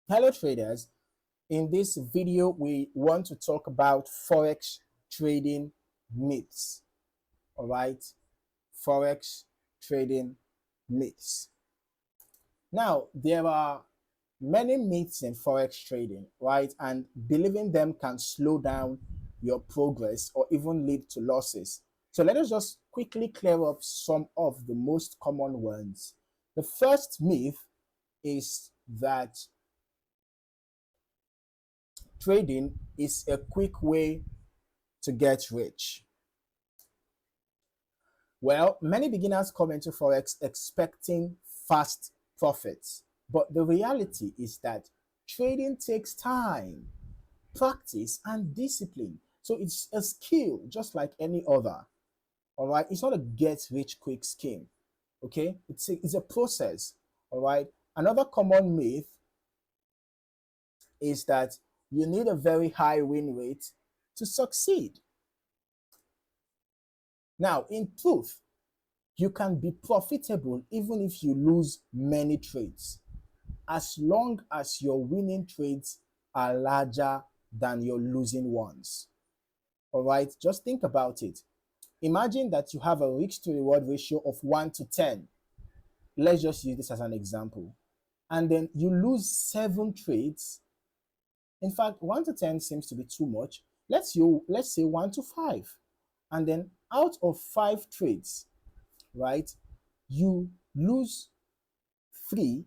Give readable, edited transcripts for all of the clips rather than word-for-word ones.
Hello traders, in this video we want to talk about Forex trading myths. All right, Forex trading myths. Now, there are many myths in Forex trading, right? And believing them can slow down your progress or even lead to losses. So let us just quickly clear up some of the most common ones. The first myth is that trading is a quick way to get rich. Well, many beginners come into Forex expecting fast profits, but the reality is that trading takes time, practice, and discipline. So it's a skill just like any other. All right, it's not a get rich quick scheme. Okay, it's a process. All right, another common myth is that you need a very high win rate to succeed. Now, in truth, you can be profitable even if you lose many trades, as long as your winning trades are larger than your losing ones. All right, just think about it. Imagine that you have a risk to reward ratio of 1 to 10. Let's just use this as an example. And then you lose 7 trades. In fact, 1 to 10 seems to be too much. Let's say 1 to 5. And then out of 5 trades, right, you lose 3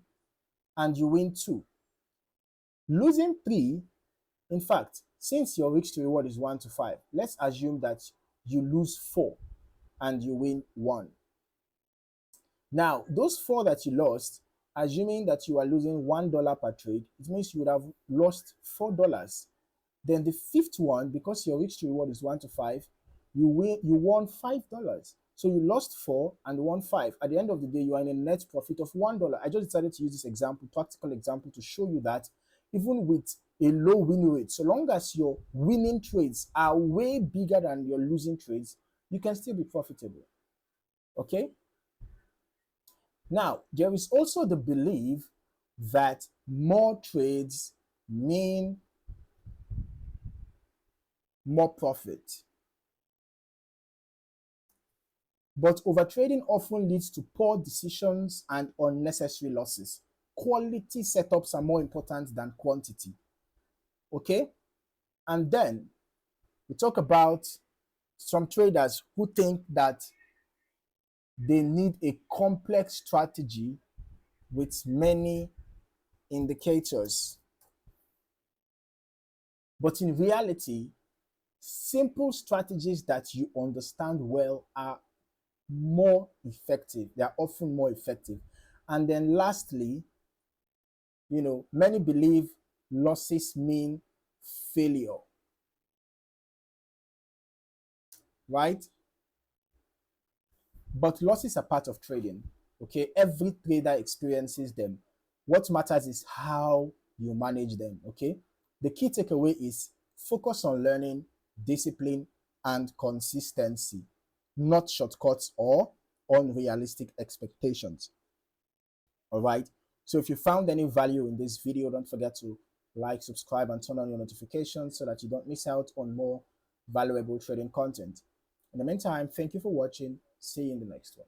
and you win 2. Losing 3, in fact, since your risk to reward is 1 to 5, let's assume that you lose 4 and you win 1. Now, those 4 that you lost, assuming that you are losing $1 per trade, it means you would have lost $4. Then the fifth one, because your risk to reward is 1 to 5, you won $5. So you lost 4 and won 5. At the end of the day, you are in a net profit of $1. I just decided to use this example, practical example, to show you that even with a low win rate, so long as your winning trades are way bigger than your losing trades, you can still be profitable. Okay? Now, there is also the belief that more trades mean more profit. But overtrading often leads to poor decisions and unnecessary losses. Quality setups are more important than quantity. Okay? And then we talk about some traders who think that they need a complex strategy with many indicators. But in reality, simple strategies that you understand well are more effective. They are often more effective. And then lastly, many believe losses mean failure, right? But losses are part of trading. Okay, every trader experiences them. What matters is how you manage them. Okay, the key takeaway is focus on learning, discipline, and consistency, not shortcuts or unrealistic expectations. All right, so if you found any value in this video, don't forget to like, subscribe, and turn on your notifications so that you don't miss out on more valuable trading content. In the meantime, thank you for watching. See you in the next one.